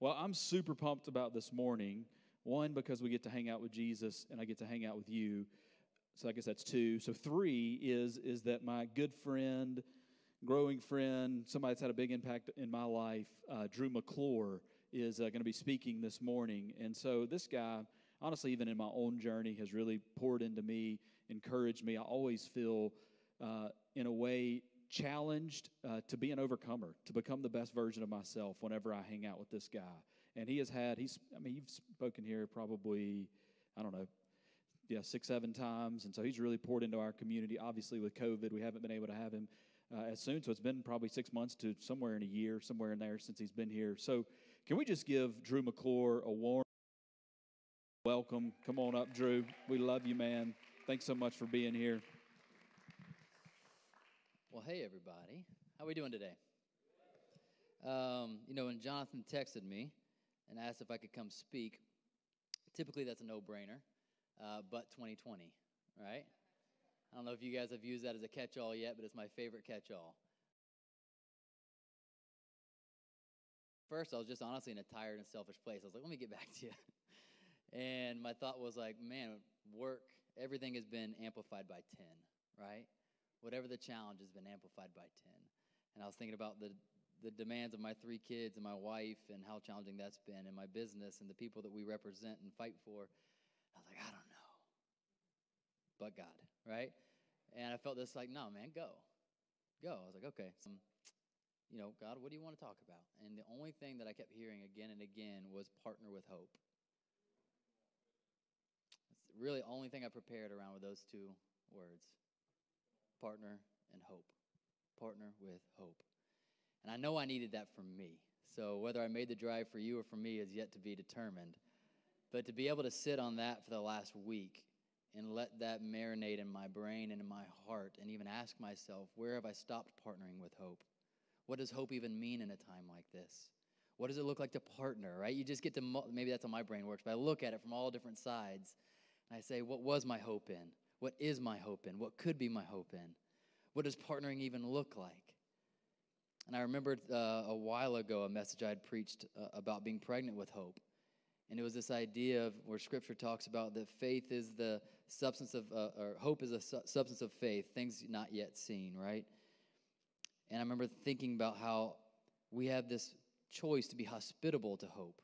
Well, I'm super pumped about this morning. One, because we get to hang out with Jesus, and I get to hang out with you. So I guess that's two. So three is that my good friend, growing friend, somebody that's had a big impact in my life, Drew McClure, is going to be speaking this morning. And so this guy, honestly, even in my own journey, has really poured into me, encouraged me. I always feel, in a way, challenged to be an overcomer, to become the best version of myself whenever I hang out with this guy. And you've spoken here probably, I don't know, 6-7 times. And so he's really poured into our community. Obviously, with COVID, we haven't been able to have him as soon. So it's been probably 6 months to somewhere in a year, somewhere in there since he's been here. So can we just give Drew McClure a warm welcome? Come on up, Drew. We love you, man. Thanks so much for being here. Well, hey, everybody. How are we doing today? When Jonathan texted me and asked if I could come speak, typically that's a no-brainer, but 2020, right? I don't know if you guys have used that as a catch-all yet, but it's my favorite catch-all. First, I was just honestly in a tired and selfish place. I was like, let me get back to you. And my thought was like, man, work, everything has been amplified by 10, right? Whatever the challenge has been amplified by 10. And I was thinking about the demands of my 3 kids and my wife and how challenging that's been, and my business and the people that we represent and fight for. I was like, I don't know. But God, right? And I felt this like, no, man, go. I was like, okay. God, what do you want to talk about? And the only thing that I kept hearing again and again was partner with hope. It's really the only thing I prepared around with those 2 words. Partner and hope. Partner with hope. And I know I needed that from me. So whether I made the drive for you or for me is yet to be determined. But to be able to sit on that for the last week and let that marinate in my brain and in my heart and even ask myself, where have I stopped partnering with hope? What does hope even mean in a time like this? What does it look like to partner, right? You just get to, maybe that's how my brain works, but I look at it from all different sides. And I say, what was my hope in? What is my hope in? What could be my hope in? What does partnering even look like? And I remembered a while ago a message I had preached about being pregnant with hope. And it was this idea of where Scripture talks about that faith is the substance of, or hope is a substance of faith, things not yet seen, right? And I remember thinking about how we have this choice to be hospitable to hope.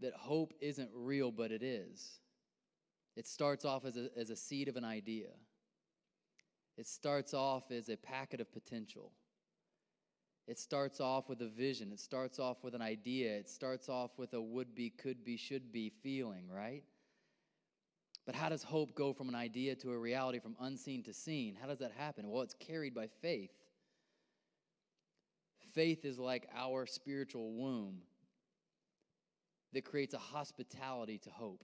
That hope isn't real, but it is. It starts off as a seed of an idea. It starts off as a packet of potential. It starts off with a vision. It starts off with an idea. It starts off with a would-be, could-be, should-be feeling, right? But how does hope go from an idea to a reality, from unseen to seen? How does that happen? Well, it's carried by faith. Faith is like our spiritual womb that creates a hospitality to hope,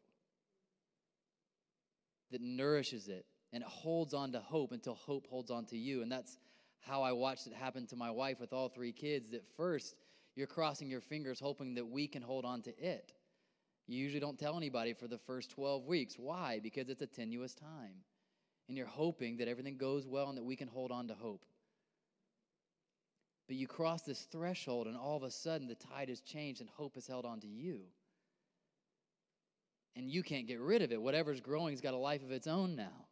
that nourishes it, and it holds on to hope until hope holds on to you. And that's how I watched it happen to my wife with all 3 kids, that first you're crossing your fingers hoping that we can hold on to it. You usually don't tell anybody for the first 12 weeks. Why? Because it's a tenuous time. And you're hoping that everything goes well and that we can hold on to hope. But you cross this threshold and all of a sudden the tide has changed and hope is held on to you. And you can't get rid of it. Whatever's growing has got a life of its own now.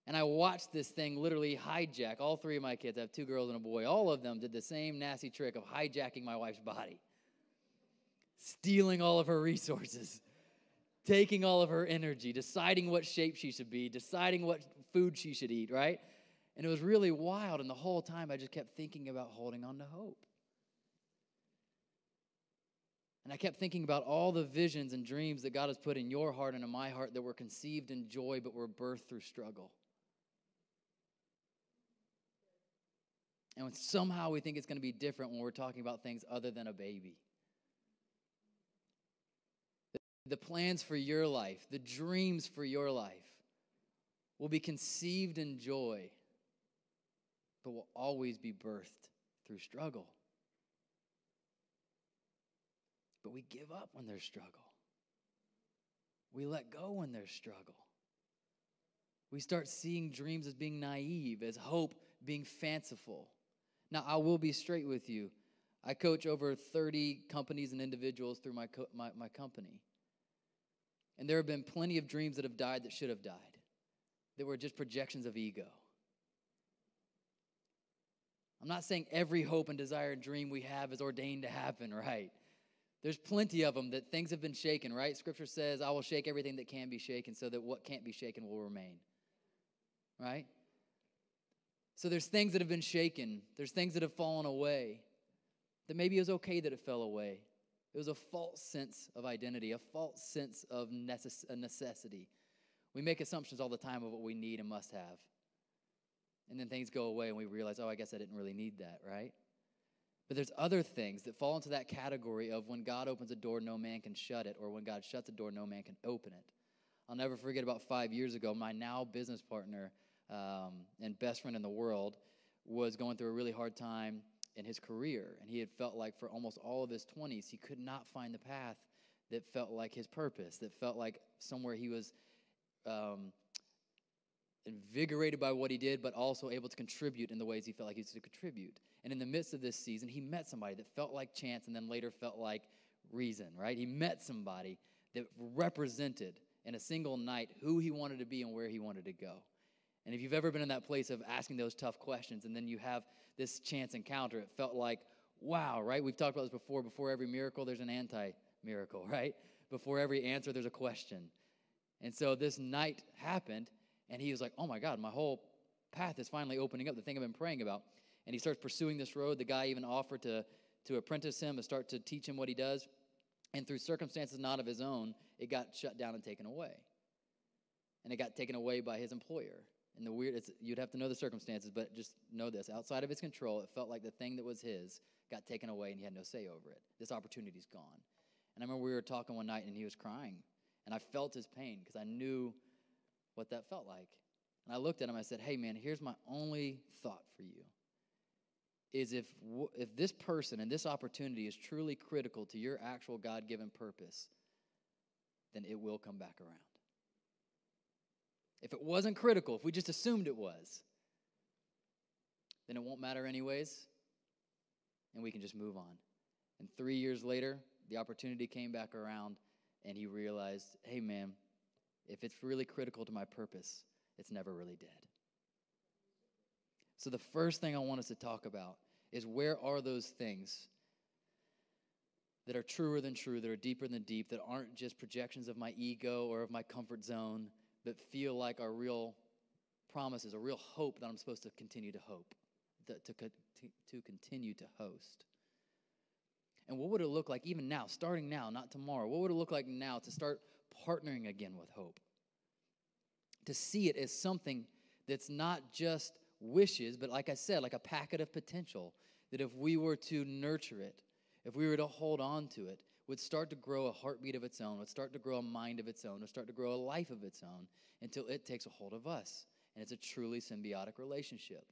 And I watched this thing literally hijack. All 3 of my kids, I have 2 girls and a boy, all of them did the same nasty trick of hijacking my wife's body. Stealing all of her resources. Taking all of her energy. Deciding what shape she should be. Deciding what food she should eat, right? And it was really wild. And the whole time I just kept thinking about holding on to hope. And I kept thinking about all the visions and dreams that God has put in your heart and in my heart that were conceived in joy but were birthed through struggle. And when somehow we think it's going to be different when we're talking about things other than a baby. The plans for your life, the dreams for your life will be conceived in joy, but will always be birthed through struggle. But we give up when there's struggle. We let go when there's struggle. We start seeing dreams as being naive, as hope being fanciful. Now, I will be straight with you. I coach over 30 companies and individuals through my company. And there have been plenty of dreams that have died that should have died, that were just projections of ego. I'm not saying every hope and desire and dream we have is ordained to happen, right? There's plenty of them that things have been shaken, right? Scripture says, I will shake everything that can be shaken so that what can't be shaken will remain, right? So there's things that have been shaken. There's things that have fallen away, that maybe it was okay that it fell away. It was a false sense of identity, a false sense of necessity. We make assumptions all the time of what we need and must have. And then things go away and we realize, oh, I guess I didn't really need that, right? But there's other things that fall into that category of when God opens a door, no man can shut it, or when God shuts a door, no man can open it. I'll never forget about 5 years ago, my now business partner and best friend in the world was going through a really hard time in his career. And he had felt like for almost all of his 20s, he could not find the path that felt like his purpose, that felt like somewhere he was invigorated by what he did, but also able to contribute in the ways he felt like he was to contribute. And in the midst of this season, he met somebody that felt like chance and then later felt like reason, right? He met somebody that represented in a single night who he wanted to be and where he wanted to go. And if you've ever been in that place of asking those tough questions and then you have this chance encounter, it felt like, wow, right? We've talked about this before. Before every miracle, there's an anti-miracle, right? Before every answer, there's a question. And so this night happened, and he was like, oh, my God, my whole path is finally opening up, the thing I've been praying about. And he starts pursuing this road. The guy even offered to apprentice him and start to teach him what he does. And through circumstances not of his own, it got shut down and taken away. And it got taken away by his employer. And you'd have to know the circumstances, but just know this. Outside of his control, it felt like the thing that was his got taken away and he had no say over it. This opportunity's gone. And I remember we were talking one night and he was crying. And I felt his pain because I knew what that felt like. And I looked at him and I said, hey, man, here's my only thought for you. Is if this person and this opportunity is truly critical to your actual God-given purpose, then it will come back around. If it wasn't critical, if we just assumed it was, then it won't matter anyways, and we can just move on. And 3 years later, the opportunity came back around, and he realized, hey, man, if it's really critical to my purpose, it's never really dead. So the first thing I want us to talk about is where are those things that are truer than true, that are deeper than deep, that aren't just projections of my ego or of my comfort zone, but feel like are real promises, a real hope that I'm supposed to continue to hope, to continue to host. And what would it look like even now, starting now, not tomorrow? What would it look like now to start partnering again with hope? To see it as something that's not just wishes, but like I said, like a packet of potential, that if we were to nurture it, if we were to hold on to it, would start to grow a heartbeat of its own, would start to grow a mind of its own, would start to grow a life of its own until it takes a hold of us. And it's a truly symbiotic relationship.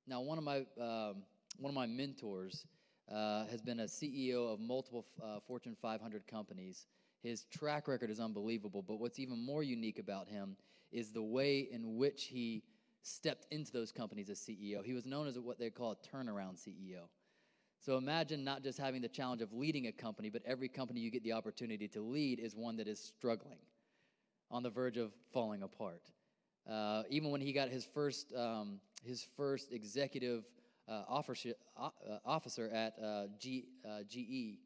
Now, one of my mentors has been a CEO of multiple Fortune 500 companies. His track record is unbelievable, but what's even more unique about him is the way in which he stepped into those companies as CEO. He was known as what they call a turnaround CEO. So imagine not just having the challenge of leading a company, but every company you get the opportunity to lead is one that is struggling, on the verge of falling apart. Even when he got his first executive officer at GE,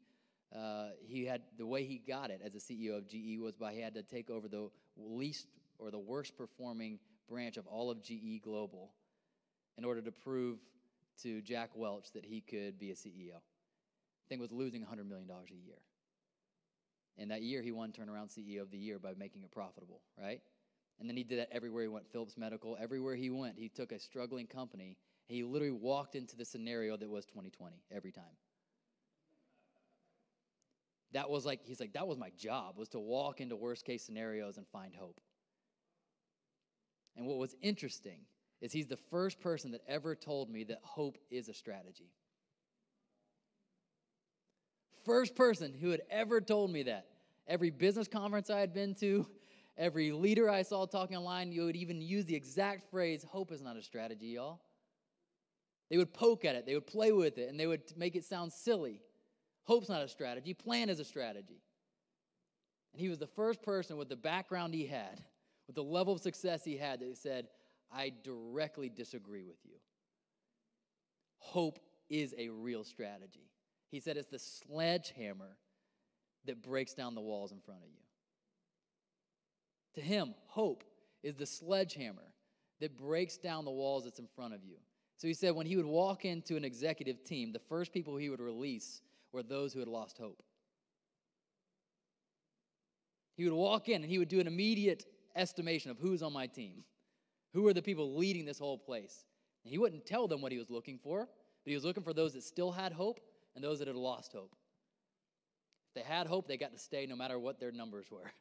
he had the way he got it as a CEO of GE was by he had to take over the least or the worst performing branch of all of GE Global in order to prove to Jack Welch that he could be a CEO. The thing was losing $100 million a year. And that year he won Turnaround CEO of the Year by making it profitable, right? And then he did that everywhere he went. Phillips Medical, everywhere he went, he took a struggling company. He literally walked into the scenario that was 2020 every time. That was like, he's like, that was my job, was to walk into worst case scenarios and find hope. And what was interesting is he's the first person that ever told me that hope is a strategy. First person who had ever told me that. Every business conference I had been to, every leader I saw talking online, you would even use the exact phrase, hope is not a strategy, y'all. They would poke at it, they would play with it, and they would make it sound silly. Hope's not a strategy, plan is a strategy. And he was the first person with the background he had, with the level of success he had, that said, I directly disagree with you. Hope is a real strategy. He said it's the sledgehammer that breaks down the walls in front of you. To him, hope is the sledgehammer that breaks down the walls that's in front of you. So he said when he would walk into an executive team, the first people he would release were those who had lost hope. He would walk in and he would do an immediate estimation of who's on my team. Who are the people leading this whole place? And he wouldn't tell them what he was looking for, but he was looking for those that still had hope and those that had lost hope. If they had hope, they got to stay no matter what their numbers were.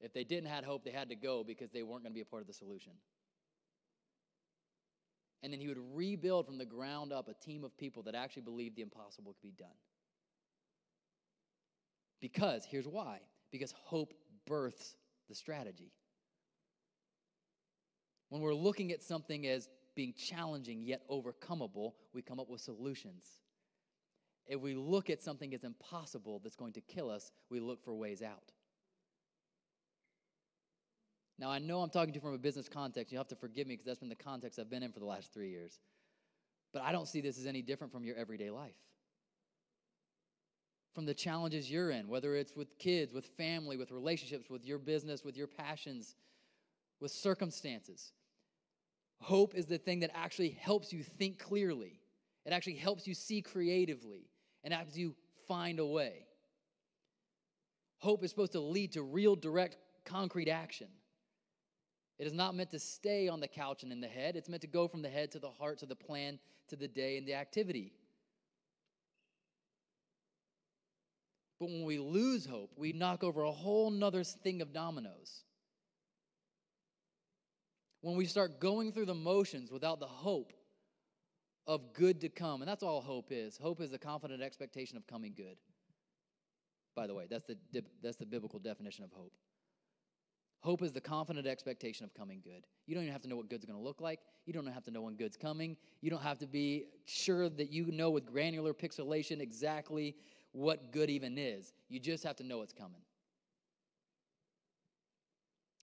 If they didn't have hope, they had to go because they weren't going to be a part of the solution. And then he would rebuild from the ground up a team of people that actually believed the impossible could be done. Because, here's why. Because hope births the strategy. When we're looking at something as being challenging yet overcomable, we come up with solutions. If we look at something as impossible that's going to kill us, we look for ways out. Now, I know I'm talking to you from a business context. You have to forgive me because that's been the context I've been in for the last 3 years. But I don't see this as any different from your everyday life. From the challenges you're in, whether it's with kids, with family, with relationships, with your business, with your passions, with circumstances. Hope is the thing that actually helps you think clearly. It actually helps you see creatively and helps you find a way. Hope is supposed to lead to real, direct, concrete action. It is not meant to stay on the couch and in the head. It's meant to go from the head to the heart, to the plan, to the day, and the activity. But when we lose hope, we knock over a whole nother thing of dominoes. When we start going through the motions without the hope of good to come, and that's all hope is. Hope is the confident expectation of coming good. By the way, that's the biblical definition of hope. Hope is the confident expectation of coming good. You don't even have to know what good's going to look like. You don't have to know when good's coming. You don't have to be sure that you know with granular pixelation exactly what good even is. You just have to know it's coming.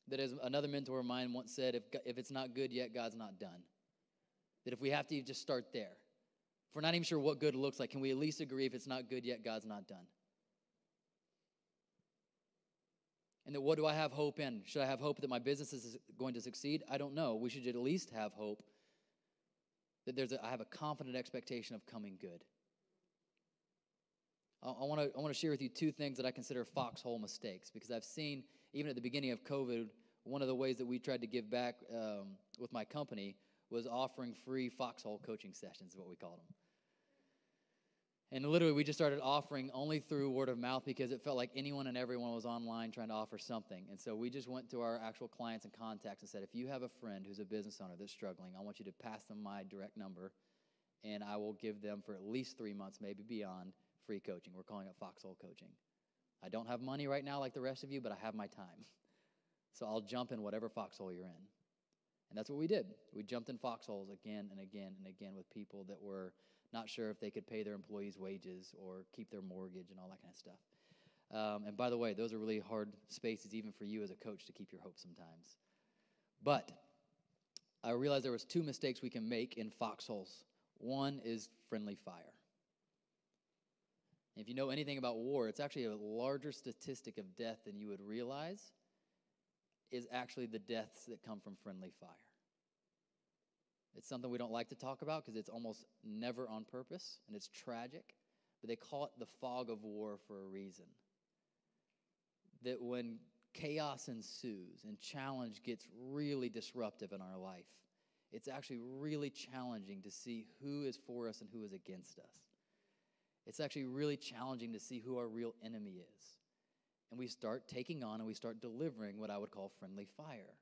That, as another mentor of mine once said, if it's not good yet, God's not done. That if we have to just start there. If we're not even sure what good looks like, can we at least agree if it's not good yet, God's not done? And that what do I have hope in? Should I have hope that my business is going to succeed? I don't know. We should at least have hope that I have a confident expectation of coming good. I want to share with you two things that I consider foxhole mistakes, because I've seen, even at the beginning of COVID, one of the ways that we tried to give back with my company was offering free foxhole coaching sessions, is what we called them. And literally, we just started offering only through word of mouth because it felt like anyone and everyone was online trying to offer something. And so we just went to our actual clients and contacts and said, if you have a friend who's a business owner that's struggling, I want you to pass them my direct number, and I will give them for at least 3 months, maybe beyond, free coaching. We're calling it foxhole coaching. I don't have money right now like the rest of you, but I have my time. So I'll jump in whatever foxhole you're in. And that's what we did. We jumped in foxholes again and again and again with people that were not sure if they could pay their employees' wages or keep their mortgage and all that kind of stuff. And by the way, those are really hard spaces even for you as a coach to keep your hope sometimes. But I realized there was two mistakes we can make in foxholes. One is friendly fire. If you know anything about war, it's actually a larger statistic of death than you would realize is actually the deaths that come from friendly fire. It's something we don't like to talk about because it's almost never on purpose, and it's tragic. But they call it the fog of war for a reason. That when chaos ensues and challenge gets really disruptive in our life, it's actually really challenging to see who is for us and who is against us. It's actually really challenging to see who our real enemy is. And we start taking on and we start delivering what I would call friendly fire.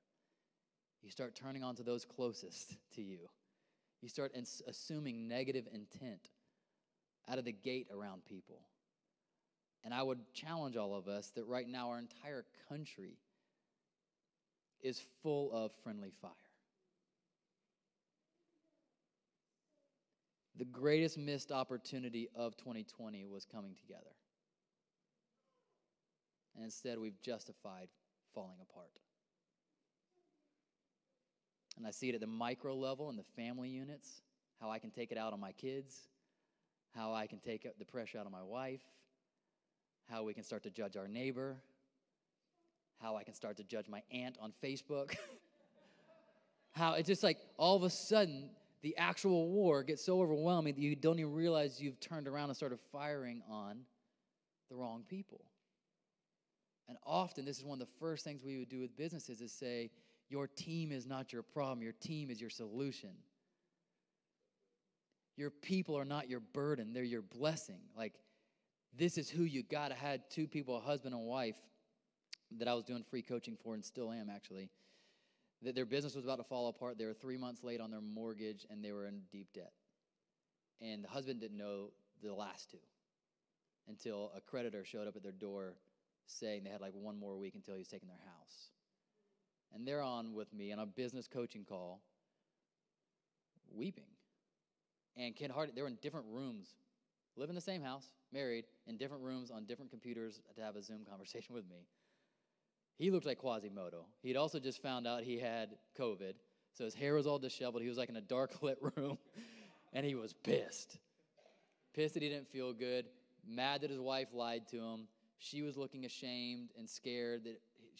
You start turning on to those closest to you. You start assuming negative intent out of the gate around people. And I would challenge all of us that right now our entire country is full of friendly fire. The greatest missed opportunity of 2020 was coming together. And instead, we've justified falling apart. And I see it at the micro level in the family units, how I can take it out on my kids, how I can take the pressure out of my wife, how we can start to judge our neighbor, how I can start to judge my aunt on Facebook. How it's just like all of a sudden, the actual war gets so overwhelming that you don't even realize you've turned around and started firing on the wrong people. And often, this is one of the first things we would do with businesses is say, your team is not your problem. Your team is your solution. Your people are not your burden. They're your blessing. Like, this is who you got. I had two people, a husband and wife, that I was doing free coaching for and still am, actually. That their business was about to fall apart. They were 3 months late on their mortgage, and they were in deep debt. And the husband didn't know the last two until a creditor showed up at their door saying they had like one more week until he was taking their house. And they're on with me on a business coaching call, weeping. And they were in different rooms, live in the same house, married, in different rooms on different computers to have a Zoom conversation with me. He looked like Quasimodo. He'd also just found out he had COVID, so his hair was all disheveled. He was like in a dark lit room, and he was pissed. Pissed that he didn't feel good, mad that his wife lied to him. She was looking ashamed and scared that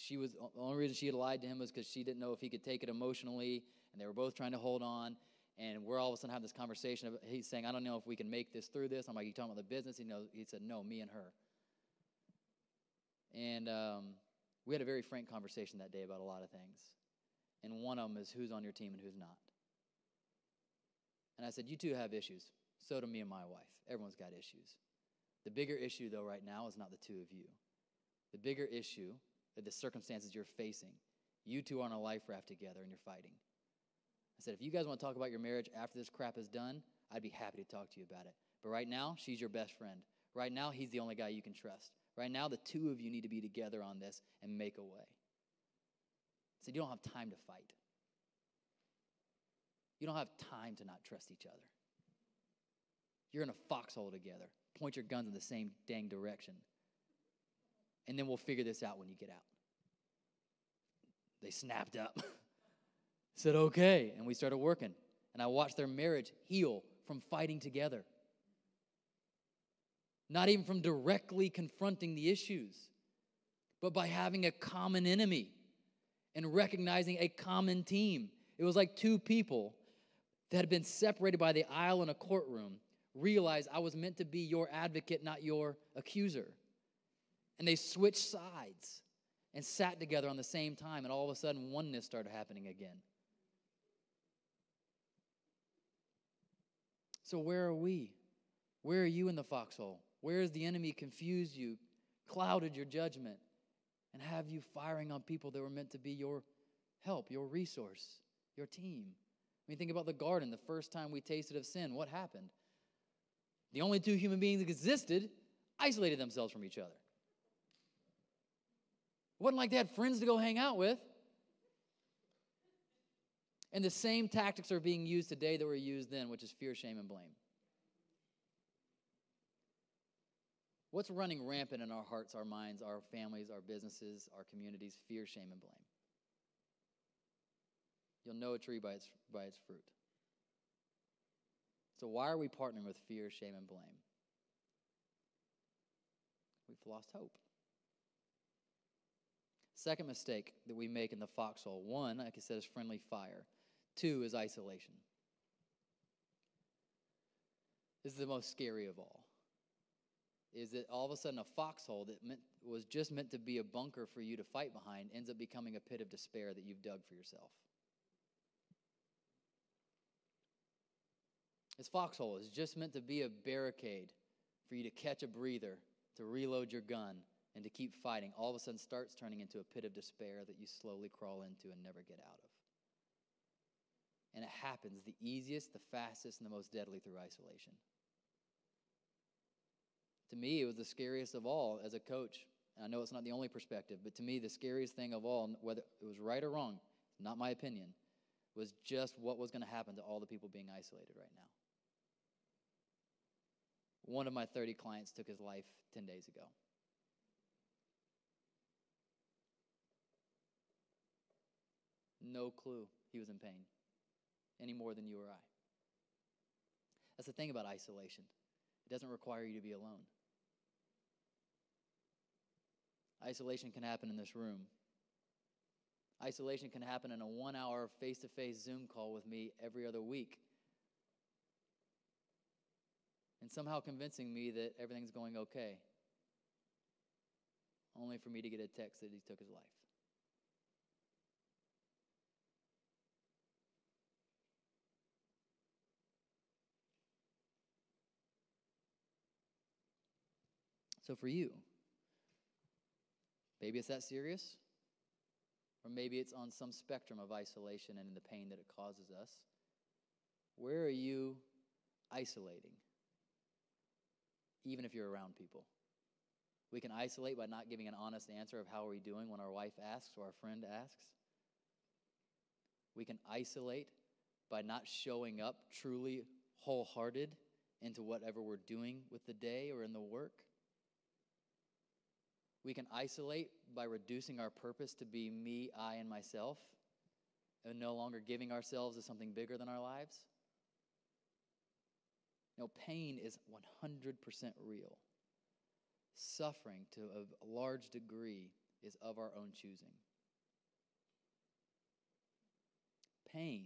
the only reason she had lied to him was because she didn't know if he could take it emotionally, and they were both trying to hold on. And we're all of a sudden having this conversation. He's saying, I don't know if we can make this through this. I'm like, you talking about the business? He said, no, me and her. And we had a very frank conversation that day about a lot of things. And one of them is who's on your team and who's not. And I said, you two have issues. So do me and my wife. Everyone's got issues. The bigger issue, though, right now is not the two of you. The bigger issue are the circumstances you're facing. You two are on a life raft together and you're fighting. I said, if you guys want to talk about your marriage after this crap is done, I'd be happy to talk to you about it. But right now, she's your best friend. Right now, he's the only guy you can trust. Right now, the two of you need to be together on this and make a way. I said, you don't have time to fight. You don't have time to not trust each other. You're in a foxhole together. Point your guns in the same dang direction. And then we'll figure this out when you get out. They snapped up. Said, okay. And we started working. And I watched their marriage heal from fighting together. Not even from directly confronting the issues, but by having a common enemy and recognizing a common team. It was like two people that had been separated by the aisle in a courtroom realized I was meant to be your advocate, not your accuser. And they switched sides and sat together on the same time, and all of a sudden oneness started happening again. So where are we? Where are you in the foxhole? Where has the enemy confused you, clouded your judgment, and have you firing on people that were meant to be your help, your resource, your team? I mean, think about the garden. The first time we tasted of sin, what happened? The only two human beings that existed isolated themselves from each other. It wasn't like they had friends to go hang out with. And the same tactics are being used today that were used then, which is fear, shame, and blame. What's running rampant in our hearts, our minds, our families, our businesses, our communities? Fear, shame, and blame. You'll know a tree by its fruit. So why are we partnering with fear, shame, and blame? We've lost hope. Second mistake that we make in the foxhole. One, like I said, is friendly fire. Two is isolation. This is the most scary of all. Is that all of a sudden a foxhole that was just meant to be a bunker for you to fight behind ends up becoming a pit of despair that you've dug for yourself. This foxhole is just meant to be a barricade for you to catch a breather, to reload your gun, and to keep fighting. All of a sudden starts turning into a pit of despair that you slowly crawl into and never get out of. And it happens the easiest, the fastest, and the most deadly through isolation. To me, it was the scariest of all as a coach. And I know it's not the only perspective, but to me, the scariest thing of all, whether it was right or wrong, not my opinion, was just what was going to happen to all the people being isolated right now. One of my 30 clients took his life 10 days ago. No clue he was in pain any more than you or I. That's the thing about isolation. It doesn't require you to be alone. Isolation can happen in this room. Isolation can happen in a 1-hour face-to-face Zoom call with me every other week. And somehow convincing me that everything's going okay. Only for me to get a text that he took his life. So for you, maybe it's that serious, or maybe it's on some spectrum of isolation and the pain that it causes us. Where are you isolating? Even if you're around people. We can isolate by not giving an honest answer of how are we doing when our wife asks or our friend asks. We can isolate by not showing up truly wholehearted into whatever we're doing with the day or in the work. We can isolate by reducing our purpose to be me, I, and myself, and no longer giving ourselves to something bigger than our lives. No, pain is 100% real. Suffering to a large degree is of our own choosing. Pain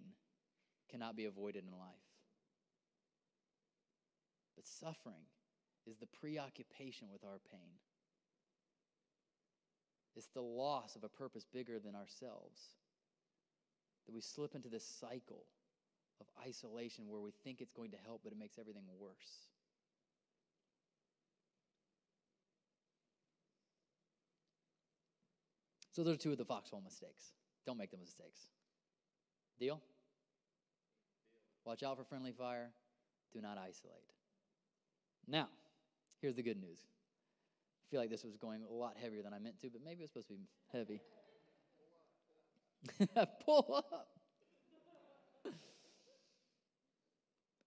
cannot be avoided in life. But suffering is the preoccupation with our pain. It's the loss of a purpose bigger than ourselves. That we slip into this cycle of isolation where we think it's going to help, but it makes everything worse. So those are two of the foxhole mistakes. Don't make the mistakes. Deal? Watch out for friendly fire. Do not isolate. Now, here's the good news. I feel like this was going a lot heavier than I meant to, but maybe it was supposed to be heavy. Pull up.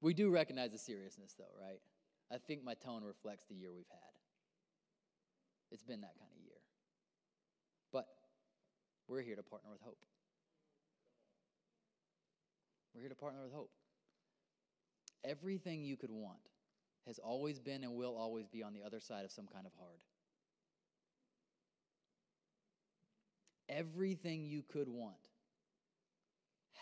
We do recognize the seriousness, though, right? I think my tone reflects the year we've had. It's been that kind of year. But we're here to partner with hope. We're here to partner with hope. Everything you could want has always been and will always be on the other side of some kind of hard. Everything you could want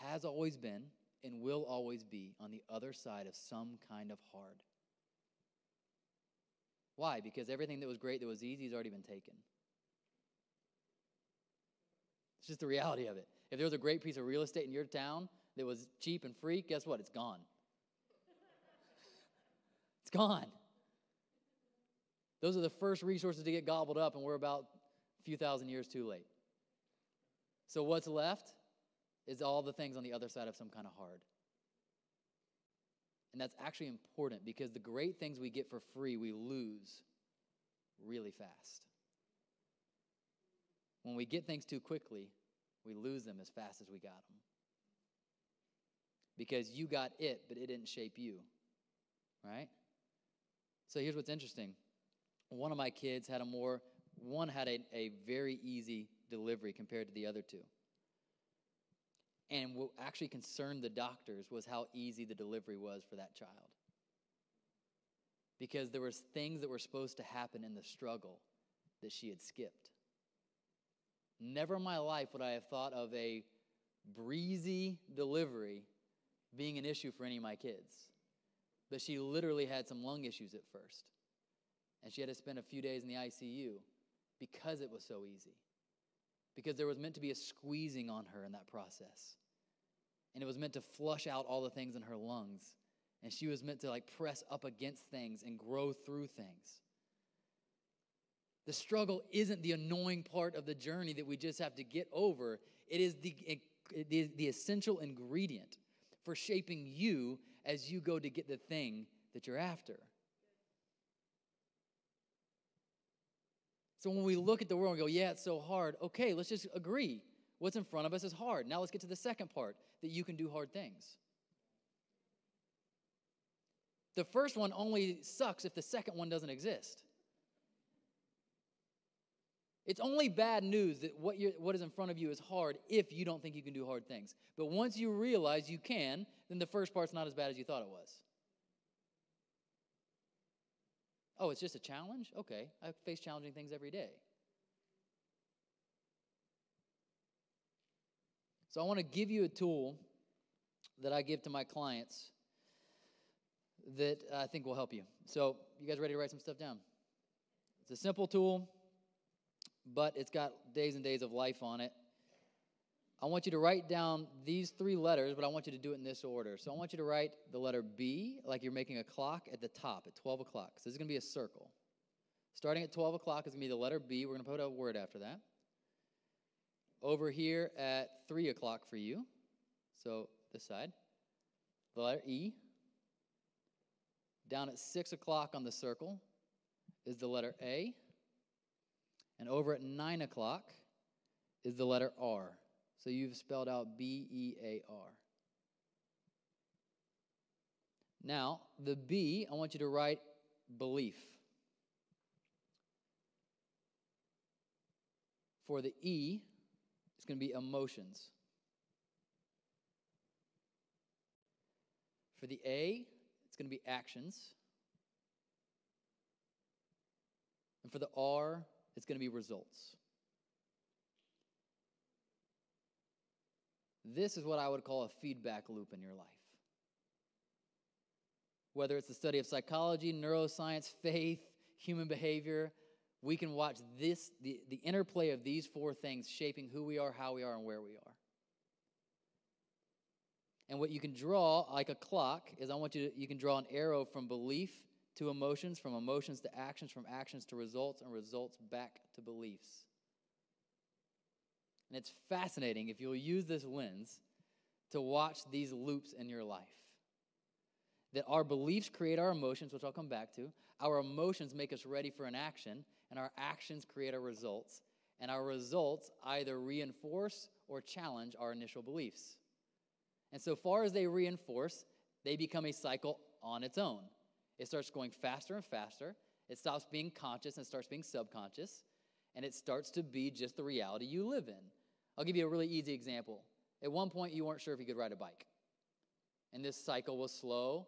has always been and will always be on the other side of some kind of hard. Why? Because everything that was great, that was easy, has already been taken. It's just the reality of it. If there was a great piece of real estate in your town that was cheap and free, guess what? It's gone. It's gone. Those are the first resources to get gobbled up, and we're about a few thousand years too late. So what's left is all the things on the other side of some kind of hard. And that's actually important because the great things we get for free, we lose really fast. When we get things too quickly, we lose them as fast as we got them. Because you got it, but it didn't shape you, right? So here's what's interesting. One of my kids had one had a very easy delivery compared to the other two. And what actually concerned the doctors was how easy the delivery was for that child. Because there was things that were supposed to happen in the struggle that she had skipped. Never in my life would I have thought of a breezy delivery being an issue for any of my kids. But she literally had some lung issues at first. And she had to spend a few days in the ICU because it was so easy. Because there was meant to be a squeezing on her in that process. And it was meant to flush out all the things in her lungs. And she was meant to press up against things and grow through things. The struggle isn't the annoying part of the journey that we just have to get over. It is the essential ingredient for shaping you as you go to get the thing that you're after. So when we look at the world and go, yeah, it's so hard. Okay, let's just agree. What's in front of us is hard. Now let's get to the second part, that you can do hard things. The first one only sucks if the second one doesn't exist. It's only bad news that what is in front of you is hard if you don't think you can do hard things. But once you realize you can, then the first part's not as bad as you thought it was. Oh, it's just a challenge? Okay, I face challenging things every day. So I want to give you a tool that I give to my clients that I think will help you. So you guys ready to write some stuff down? It's a simple tool, but it's got days and days of life on it. I want you to write down these 3 letters, but I want you to do it in this order. So I want you to write the letter B, like you're making a clock at the top at 12 o'clock. So this is going to be a circle. Starting at 12 o'clock is going to be the letter B. We're going to put a word after that. Over here at 3 o'clock for you, so this side, the letter E. Down at 6 o'clock on the circle is the letter A. And over at 9 o'clock is the letter R. So you've spelled out B-E-A-R. Now, the B, I want you to write belief. For the E, it's going to be emotions. For the A, it's going to be actions. And for the R, it's going to be results. This is what I would call a feedback loop in your life. Whether it's the study of psychology, neuroscience, faith, human behavior, we can watch this, the interplay of these 4 things shaping who we are, how we are, and where we are. And what you can draw, like a clock, is you can draw an arrow from belief to emotions, from emotions to actions, from actions to results, and results back to beliefs. And it's fascinating if you'll use this lens to watch these loops in your life. That our beliefs create our emotions, which I'll come back to. Our emotions make us ready for an action, and our actions create our results. And our results either reinforce or challenge our initial beliefs. And so far as they reinforce, they become a cycle on its own. It starts going faster and faster. It stops being conscious and starts being subconscious. And it starts to be just the reality you live in. I'll give you a really easy example. At one point, you weren't sure if you could ride a bike. And this cycle was slow,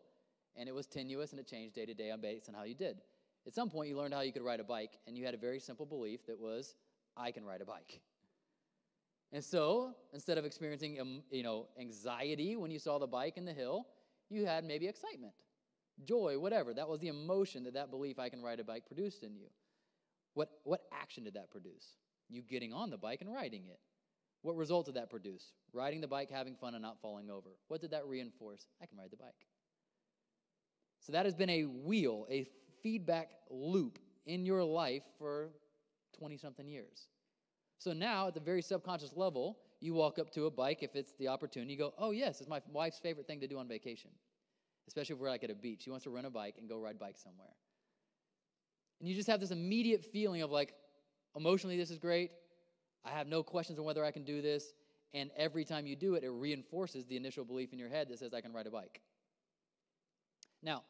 and it was tenuous, and it changed day to day based on how you did. At some point, you learned how you could ride a bike, and you had a very simple belief that was, I can ride a bike. And so, instead of experiencing anxiety when you saw the bike in the hill, you had maybe excitement, joy, whatever. That was the emotion that belief, I can ride a bike, produced in you. What action did that produce? You getting on the bike and riding it. What result did that produce? Riding the bike, having fun, and not falling over. What did that reinforce? I can ride the bike. So that has been a wheel, a feedback loop in your life for 20-something years. So now, at the very subconscious level, you walk up to a bike, if it's the opportunity, you go, oh yes, it's my wife's favorite thing to do on vacation. Especially if we're like at a beach. She wants to rent a bike and go ride bikes somewhere. And you just have this immediate feeling of like, emotionally this is great. I have no questions on whether I can do this. And every time you do it, it reinforces the initial belief in your head that says I can ride a bike. Now,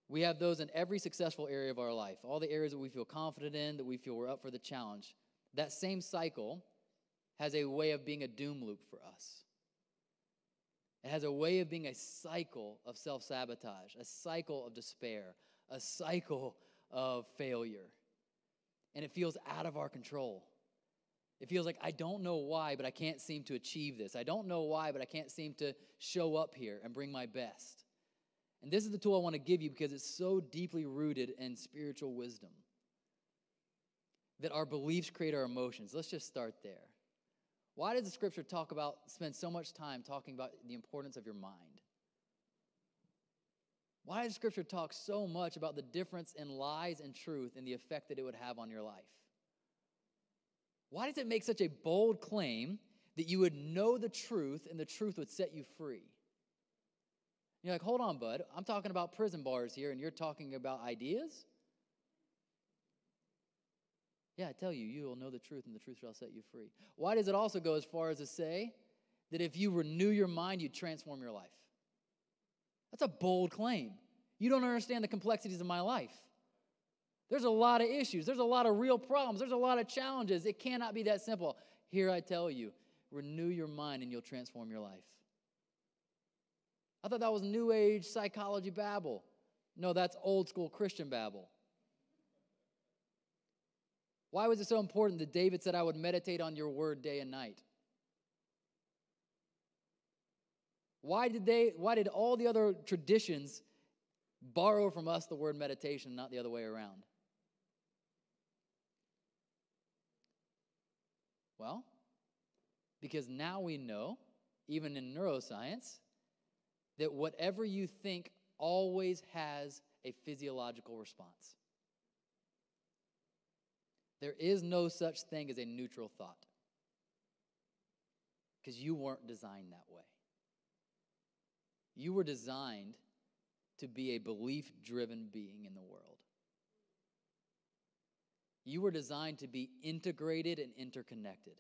we have those in every successful area of our life. All the areas that we feel confident in, that we feel we're up for the challenge. That same cycle has a way of being a doom loop for us. It has a way of being a cycle of self-sabotage, a cycle of despair, a cycle of failure. And it feels out of our control. It feels like I don't know why, but I can't seem to achieve this. I don't know why, but I can't seem to show up here and bring my best. And this is the tool I want to give you because it's so deeply rooted in spiritual wisdom. That our beliefs create our emotions. Let's just start there. Why does the scripture spend so much time talking about the importance of your mind? Why does scripture talk so much about the difference in lies and truth and the effect that it would have on your life? Why does it make such a bold claim that you would know the truth and the truth would set you free? You're like, hold on, bud. I'm talking about prison bars here and you're talking about ideas? Yeah, I tell you, you will know the truth and the truth shall set you free. Why does it also go as far as to say that if you renew your mind, you transform your life? That's a bold claim. You don't understand the complexities of my life. There's a lot of issues. There's a lot of real problems. There's a lot of challenges. It cannot be that simple. Here I tell you, renew your mind and you'll transform your life. I thought that was New Age psychology babble. No, that's old school Christian babble. Why was it so important that David said, I would meditate on your word day and night? Why did all the other traditions borrow from us the word meditation, not the other way around? Well, because now we know, even in neuroscience, that whatever you think always has a physiological response. There is no such thing as a neutral thought, because you weren't designed that way. You were designed to be a belief-driven being in the world. You were designed to be integrated and interconnected.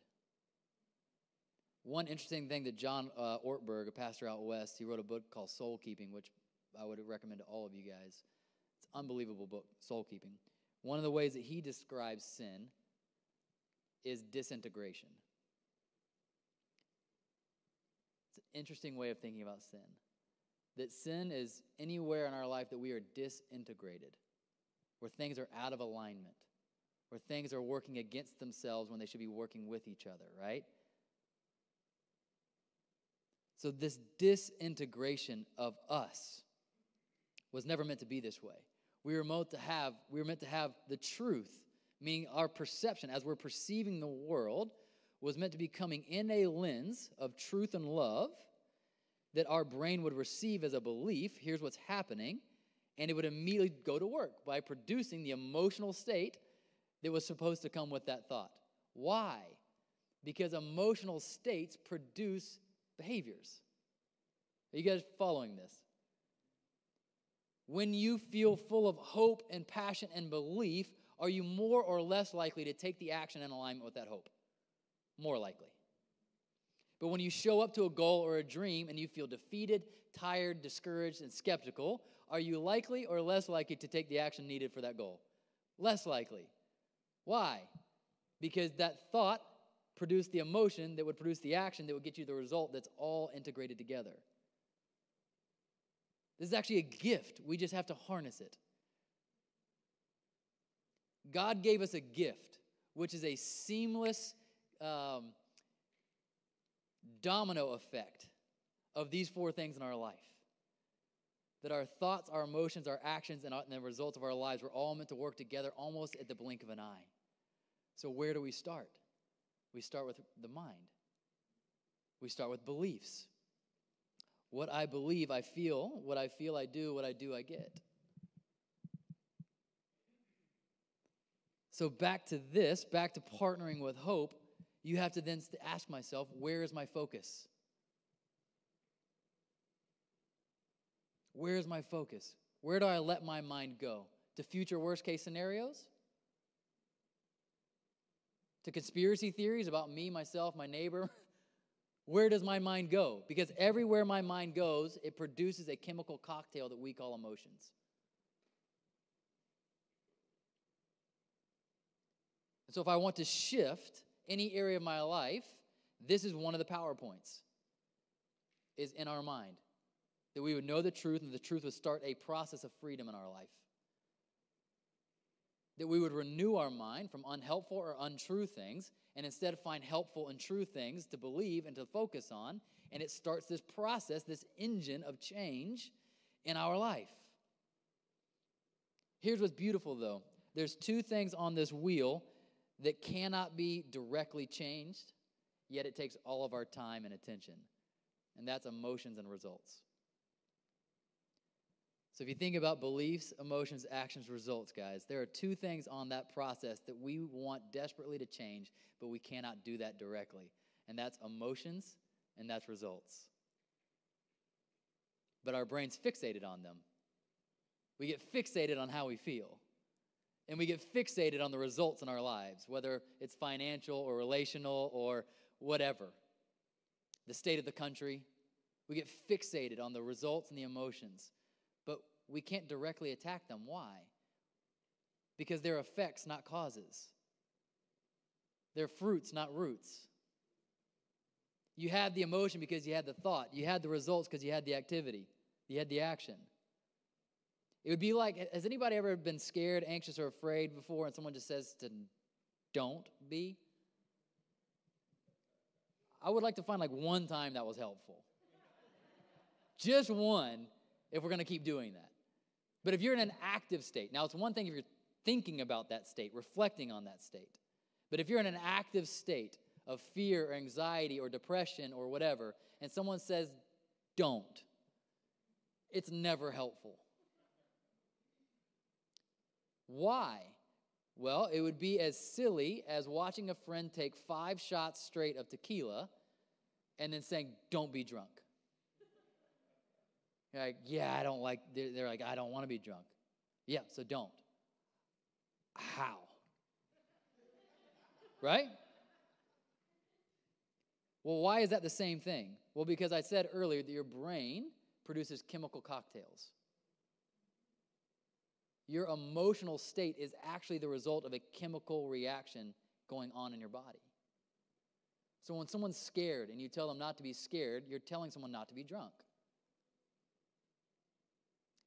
One interesting thing that John Ortberg, a pastor out west, he wrote a book called Soul Keeping, which I would recommend to all of you guys. It's an unbelievable book, Soul Keeping. One of the ways that he describes sin is disintegration. It's an interesting way of thinking about sin. That sin is anywhere in our life that we are disintegrated, where things are out of alignment, where things are working against themselves when they should be working with each other, right? So this disintegration of us was never meant to be this way. We were meant to have the truth, meaning our perception, as we're perceiving the world, was meant to be coming in a lens of truth and love that our brain would receive as a belief. Here's what's happening, and it would immediately go to work by producing the emotional state that was supposed to come with that thought. Why? Because emotional states produce behaviors. Are you guys following this? When you feel full of hope and passion and belief, are you more or less likely to take the action in alignment with that hope? More likely. But when you show up to a goal or a dream and you feel defeated, tired, discouraged, and skeptical, are you likely or less likely to take the action needed for that goal? Less likely. Why? Because that thought produced the emotion that would produce the action that would get you the result that's all integrated together. This is actually a gift. We just have to harness it. God gave us a gift, which is a seamless domino effect of these four things in our life. That our thoughts, our emotions, our actions, and the results of our lives were all meant to work together almost at the blink of an eye. So where do we start? We start with the mind. We start with beliefs. What I believe, I feel. What I feel, I do. What I do, I get. So back to this, back to partnering with hope, you have to then ask myself, where is my focus? Where is my focus? Where do I let my mind go? To future worst-case scenarios? To conspiracy theories about me, myself, my neighbor? Where does my mind go? Because everywhere my mind goes, it produces a chemical cocktail that we call emotions. And so if I want to shift any area of my life, this is one of the PowerPoints, is in our mind. That we would know the truth, and the truth would start a process of freedom in our life. That we would renew our mind from unhelpful or untrue things, and instead find helpful and true things to believe and to focus on, and it starts this process, this engine of change in our life. Here's what's beautiful, though. There's two things on this wheel that cannot be directly changed, yet it takes all of our time and attention, and that's emotions and results. So if you think about beliefs, emotions, actions, results, guys, there are two things on that process that we want desperately to change, but we cannot do that directly. And that's emotions and that's results. But our brain's fixated on them. We get fixated on how we feel. And we get fixated on the results in our lives, whether it's financial or relational or whatever. The state of the country. We get fixated on the results and the emotions. But we can't directly attack them. Why? Because they're effects, not causes. They're fruits, not roots. You had the emotion because you had the thought. You had the results because you had the activity. You had the action. It would be like, has anybody ever been scared, anxious, or afraid before and someone just says to don't be? I would like to find like one time that was helpful. Just one, if we're going to keep doing that. But if you're in an active state, now it's one thing if you're thinking about that state, reflecting on that state. But if you're in an active state of fear or anxiety or depression or whatever, and someone says, don't, it's never helpful. Why? Well, it would be as silly as watching a friend take 5 shots straight of tequila and then saying, don't be drunk. You're like, yeah, I don't like, they're like, I don't want to be drunk. Yeah, so don't. How? Right? Well, why is that the same thing? Well, because I said earlier that your brain produces chemical cocktails. Your emotional state is actually the result of a chemical reaction going on in your body. So when someone's scared and you tell them not to be scared, you're telling someone not to be drunk.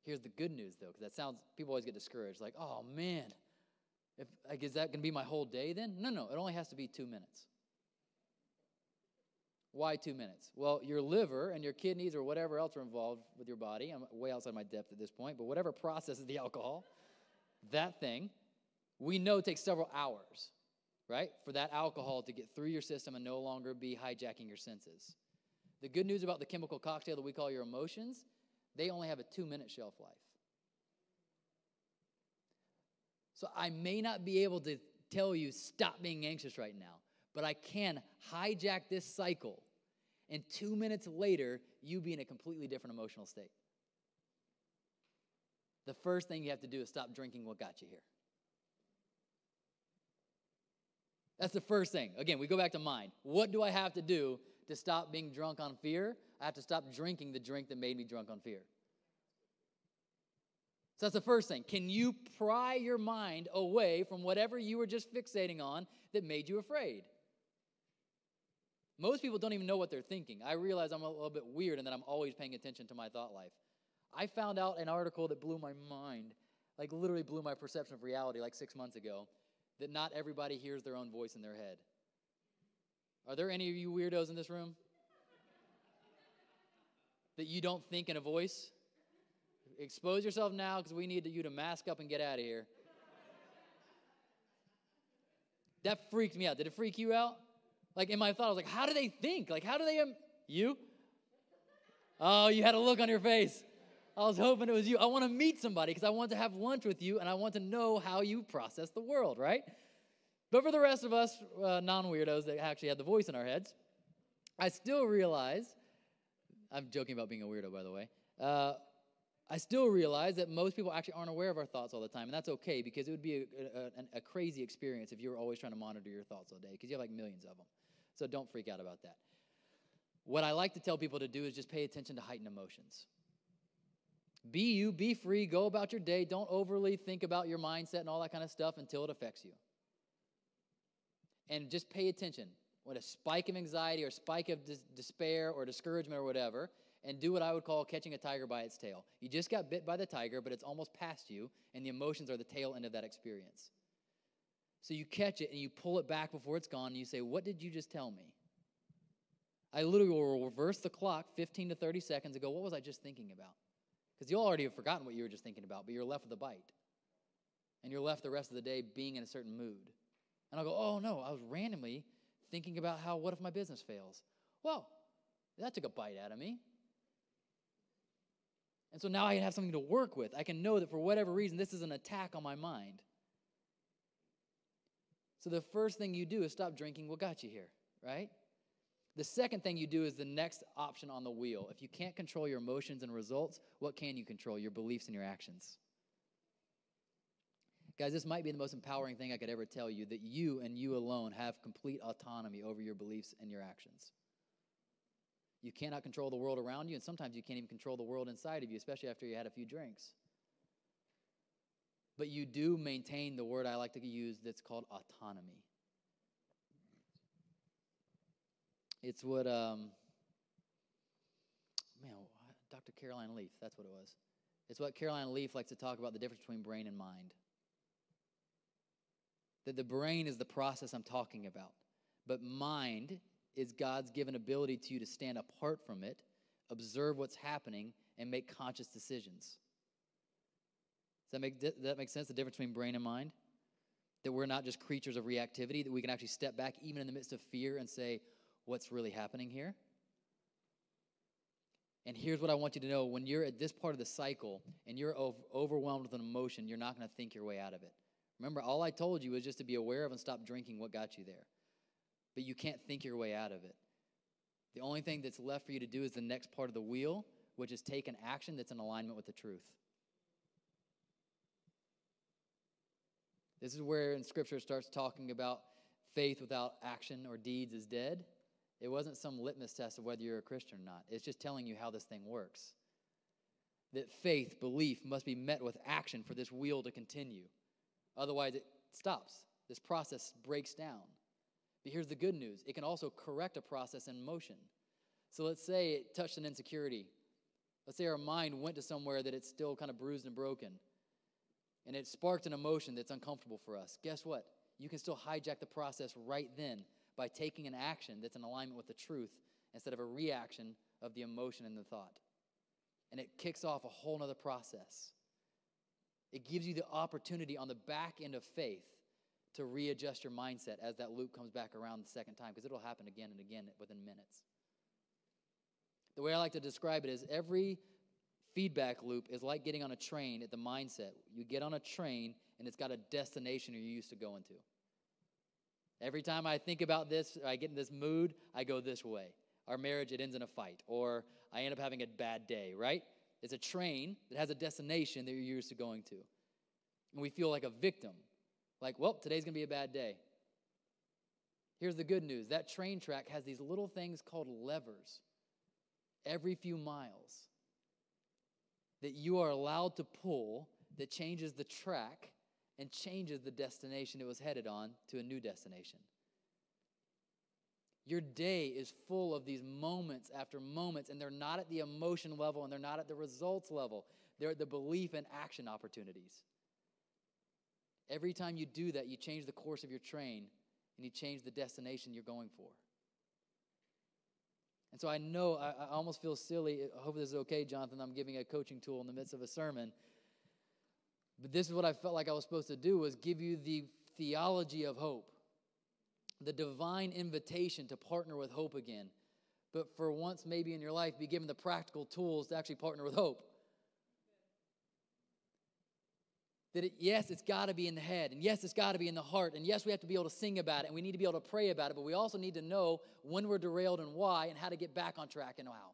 Here's the good news, though, because that sounds, people always get discouraged. Like, oh, man, is that going to be my whole day then? No, it only has to be 2 minutes. Why 2 minutes? Well, your liver and your kidneys or whatever else are involved with your body, I'm way outside my depth at this point, but whatever processes the alcohol, that thing, we know takes several hours, right, for that alcohol to get through your system and no longer be hijacking your senses. The good news about the chemical cocktail that we call your emotions, they only have a 2-minute shelf life. So I may not be able to tell you stop being anxious right now, but I can hijack this cycle, and 2 minutes later, you be in a completely different emotional state. The first thing you have to do is stop drinking what got you here. That's the first thing. Again, we go back to mind. What do I have to do to stop being drunk on fear? I have to stop drinking the drink that made me drunk on fear. So that's the first thing. Can you pry your mind away from whatever you were just fixating on that made you afraid? Most people don't even know what they're thinking. I realize I'm a little bit weird and that I'm always paying attention to my thought life. I found out an article that blew my mind, like literally blew my perception of reality like 6 months ago, that not everybody hears their own voice in their head. Are there any of you weirdos in this room? That you don't think in a voice? Expose yourself now because we need you to mask up and get out of here. That freaked me out. Did it freak you out? Like in my thought, I was like, how do they think? Like, how do they, you? Oh, you had a look on your face. I was hoping it was you. I want to meet somebody because I want to have lunch with you and I want to know how you process the world, right? But for the rest of us non-weirdos that actually had the voice in our heads, I still realize, I'm joking about being a weirdo, by the way, I still realize that most people actually aren't aware of our thoughts all the time, and that's okay because it would be a crazy experience if you were always trying to monitor your thoughts all day because you have like millions of them. So don't freak out about that. What I like to tell people to do is just pay attention to heightened emotions. Be you, be free, go about your day. Don't overly think about your mindset and all that kind of stuff until it affects you. And just pay attention. When a spike of anxiety or spike of despair or discouragement or whatever, and do what I would call catching a tiger by its tail. You just got bit by the tiger, but it's almost past you, and the emotions are the tail end of that experience. So you catch it, and you pull it back before it's gone, and you say, what did you just tell me? I literally will reverse the clock 15 to 30 seconds and go, what was I just thinking about? Because you already have forgotten what you were just thinking about, but you're left with a bite. And you're left the rest of the day being in a certain mood. And I'll go, oh, no, I was randomly thinking about how, what if my business fails? Well, that took a bite out of me. And so now I have something to work with. I can know that for whatever reason, this is an attack on my mind. So the first thing you do is stop drinking what got you here, right? The second thing you do is the next option on the wheel. If you can't control your emotions and results, what can you control? Your beliefs and your actions. Guys, this might be the most empowering thing I could ever tell you, that you and you alone have complete autonomy over your beliefs and your actions. You cannot control the world around you, and sometimes you can't even control the world inside of you, especially after you had a few drinks. but you do maintain the word I like to use that's called autonomy. It's what, Dr. Caroline Leaf, that's what it was. It's what Caroline Leaf likes to talk about, the difference between brain and mind. That the brain is the process I'm talking about, but mind is God's given ability to you to stand apart from it, observe what's happening, and make conscious decisions. Does that make sense, the difference between brain and mind? That we're not just creatures of reactivity, that we can actually step back even in the midst of fear and say, what's really happening here? And here's what I want you to know. When you're at this part of the cycle and you're overwhelmed with an emotion, you're not going to think your way out of it. Remember, all I told you was just to be aware of and stop drinking what got you there. But you can't think your way out of it. The only thing that's left for you to do is the next part of the wheel, which is take an action that's in alignment with the truth. This is where in Scripture it starts talking about faith without action or deeds is dead. It wasn't some litmus test of whether you're a Christian or not. It's just telling you how this thing works. That faith, belief, must be met with action for this wheel to continue. Otherwise, it stops. This process breaks down. But here's the good news. It can also correct a process in motion. So let's say it touched an insecurity. Let's say our mind went to somewhere that it's still kind of bruised and broken. And it sparked an emotion that's uncomfortable for us. Guess what? You can still hijack the process right then by taking an action that's in alignment with the truth instead of a reaction of the emotion and the thought. And it kicks off a whole other process. It gives you the opportunity on the back end of faith to readjust your mindset as that loop comes back around the second time, because it'll happen again and again within minutes. The way I like to describe it is every feedback loop is like getting on a train at the mindset. You get on a train and it's got a destination you're used to going to. Every time I think about this, I get in this mood, I go this way. Our marriage, it ends in a fight, or I end up having a bad day, right? It's a train that has a destination that you're used to going to. And we feel like a victim. Like, well, today's going to be a bad day. Here's the good news. That train track has these little things called levers every few miles that you are allowed to pull that changes the track and changes the destination it was headed on to a new destination. Your day is full of these moments after moments, and they're not at the emotion level and they're not at the results level. They're at the belief and action opportunities. Every time you do that, you change the course of your train and you change the destination you're going for. And so I know, I almost feel silly. I hope this is okay, Jonathan. I'm giving a coaching tool in the midst of a sermon. But this is what I felt like I was supposed to do, was give you the theology of hope. The divine invitation to partner with hope again. But for once maybe in your life, be given the practical tools to actually partner with hope. That yes, it's got to be in the head. And yes, it's got to be in the heart. And yes, we have to be able to sing about it. And we need to be able to pray about it. But we also need to know when we're derailed and why, and how to get back on track and how.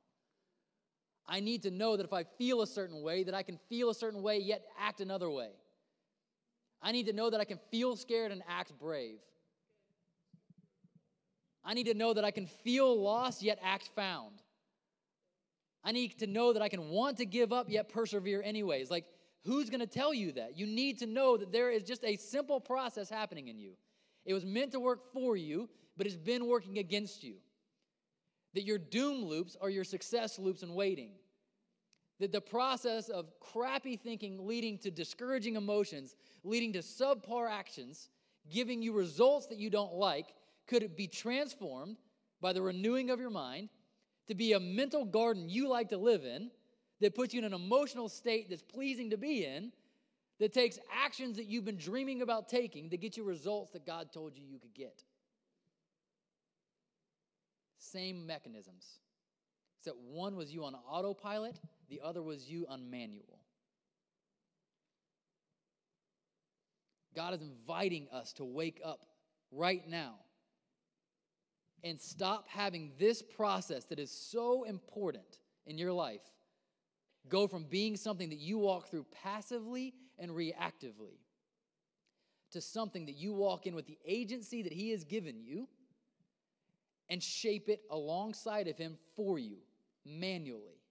I need to know that if I feel a certain way, that I can feel a certain way yet act another way. I need to know that I can feel scared and act brave. I need to know that I can feel lost yet act found. I need to know that I can want to give up yet persevere anyways. Like, who's going to tell you that? You need to know that there is just a simple process happening in you. It was meant to work for you, but it's been working against you. That your doom loops are your success loops in waiting. That the process of crappy thinking leading to discouraging emotions, leading to subpar actions, giving you results that you don't like, could be transformed by the renewing of your mind to be a mental garden you like to live in, that puts you in an emotional state that's pleasing to be in, that takes actions that you've been dreaming about taking to get you results that God told you you could get. Same mechanisms, except one was you on autopilot, the other was you on manual. God is inviting us to wake up right now and stop having this process that is so important in your life go from being something that you walk through passively and reactively to something that you walk in with the agency that He has given you and shape it alongside of Him for you, manually.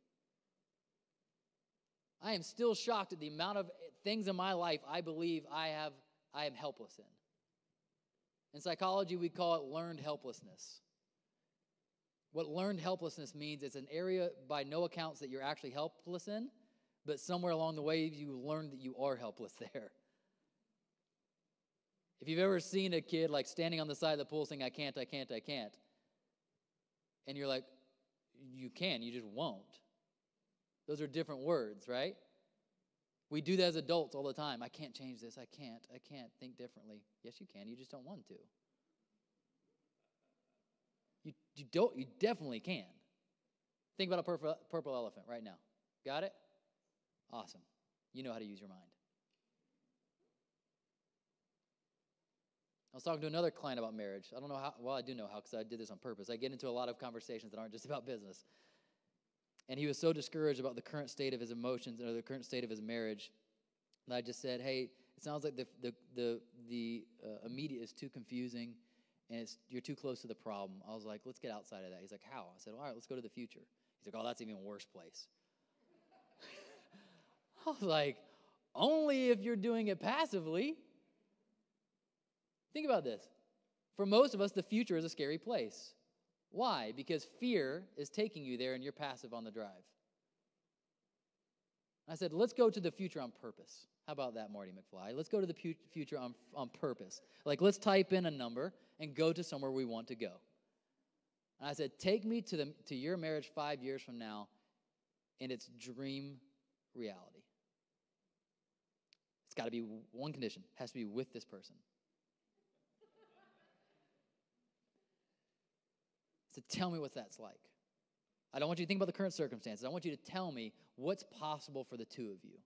I am still shocked at the amount of things in my life I believe I am helpless in. In psychology, we call it learned helplessness. What learned helplessness means is an area by no accounts that you're actually helpless in, but somewhere along the way you learn that you are helpless there. If you've ever seen a kid like standing on the side of the pool saying, I can't, I can't, I can't, and you're like, you can, you just won't. Those are different words, right? We do that as adults all the time. I can't change this. I can't think differently. Yes, you can. You just don't want to. You definitely can. Think about a purple elephant right now. Got it? Awesome. You know how to use your mind. I was talking to another client about marriage. I don't know how. Well, I do know how because I did this on purpose. I get into a lot of conversations that aren't just about business. And he was so discouraged about the current state of his emotions or the current state of his marriage that I just said, hey, it sounds like the immediate is too confusing and you're too close to the problem. I was like, let's get outside of that. He's like, how? I said, all right, let's go to the future. He's like, oh, that's an even worse place. I was like, only if you're doing it passively. Think about this. For most of us, the future is a scary place. Why? Because fear is taking you there and you're passive on the drive. I said, let's go to the future on purpose. How about that, Marty McFly? Let's go to the future on purpose. Like, let's type in a number and go to somewhere we want to go. And I said, take me to your marriage 5 years from now in its dream reality. It's got to be one condition. It has to be with this person. So tell me what that's like. I don't want you to think about the current circumstances. I want you to tell me what's possible for the two of you.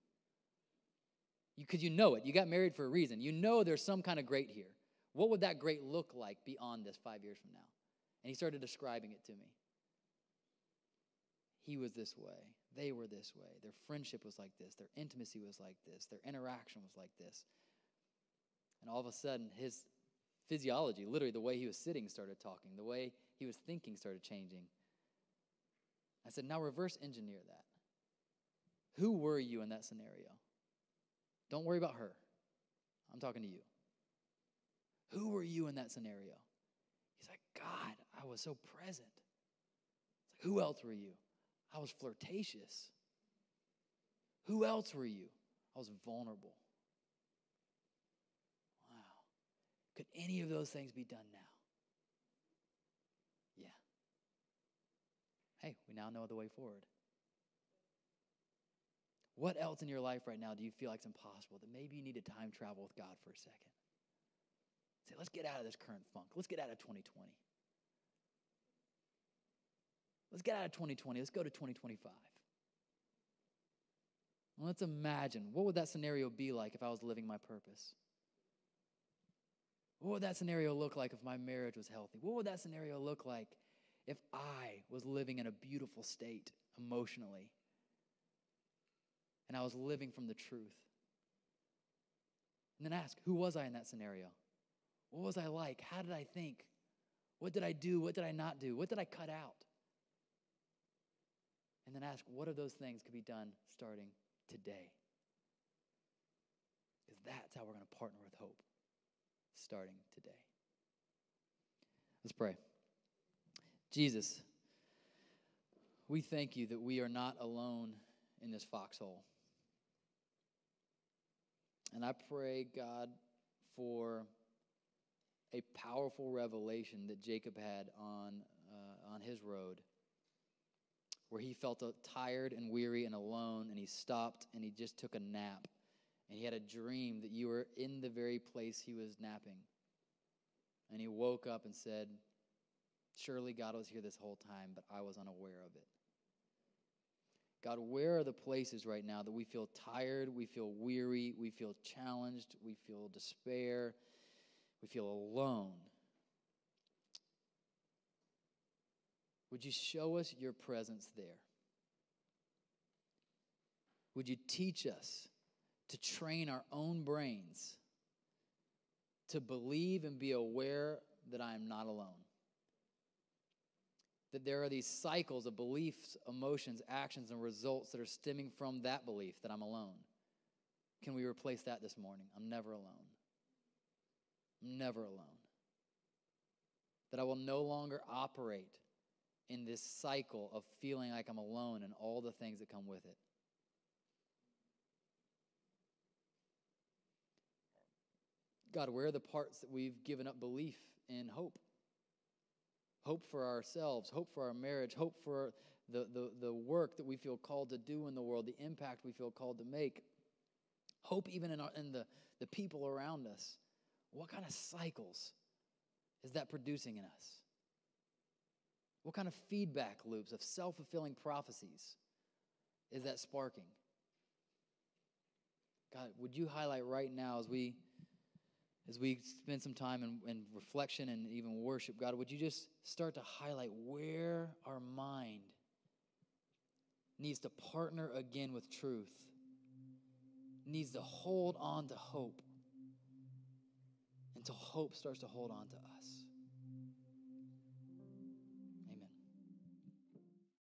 Because you know it. You got married for a reason. You know there's some kind of great here. What would that great look like beyond this 5 years from now? And he started describing it to me. He was this way. They were this way. Their friendship was like this. Their intimacy was like this. Their interaction was like this. And all of a sudden, his physiology, literally the way he was sitting, started talking. The way he was thinking started changing. I said, now reverse engineer that. Who were you in that scenario? Don't worry about her. I'm talking to you. Who were you in that scenario? He's like, God, I was so present. It's like, who else were you? I was flirtatious. Who else were you? I was vulnerable. Wow. Could any of those things be done now? Yeah. Hey, we now know the way forward. What else in your life right now do you feel like it's impossible, that maybe you need to time travel with God for a second? Say, let's get out of this current funk. Let's get out of 2020. Let's get out of 2020. Let's go to 2025. Well, let's imagine, what would that scenario be like if I was living my purpose? What would that scenario look like if my marriage was healthy? What would that scenario look like if I was living in a beautiful state emotionally and I was living from the truth? And then ask, who was I in that scenario? What was I like? How did I think? What did I do? What did I not do? What did I cut out? And then ask, what of those things could be done starting today? Because that's how we're going to partner with hope, starting today. Let's pray. Jesus, we thank you that we are not alone in this foxhole. And I pray, God, for a powerful revelation that Jacob had on his road, where he felt tired and weary and alone, and he stopped and he just took a nap. And he had a dream that you were in the very place he was napping. And he woke up and said, surely God was here this whole time, but I was unaware of it. God, where are the places right now that we feel tired, we feel weary, we feel challenged, we feel despair, we feel alone? Would you show us your presence there? Would you teach us to train our own brains to believe and be aware that I am not alone? that there are these cycles of beliefs, emotions, actions, and results that are stemming from that belief that I'm alone. Can we replace that this morning? I'm never alone. I'm never alone. That I will no longer operate in this cycle of feeling like I'm alone and all the things that come with it. God, where are the parts that we've given up belief in hope? Hope for ourselves, hope for our marriage, hope for the work that we feel called to do in the world, the impact we feel called to make. Hope even in the people around us. What kind of cycles is that producing in us? What kind of feedback loops of self-fulfilling prophecies is that sparking? God, would you highlight right now as we spend some time in reflection and even worship, God, would you just start to highlight where our mind needs to partner again with truth, needs to hold on to hope until hope starts to hold on to us.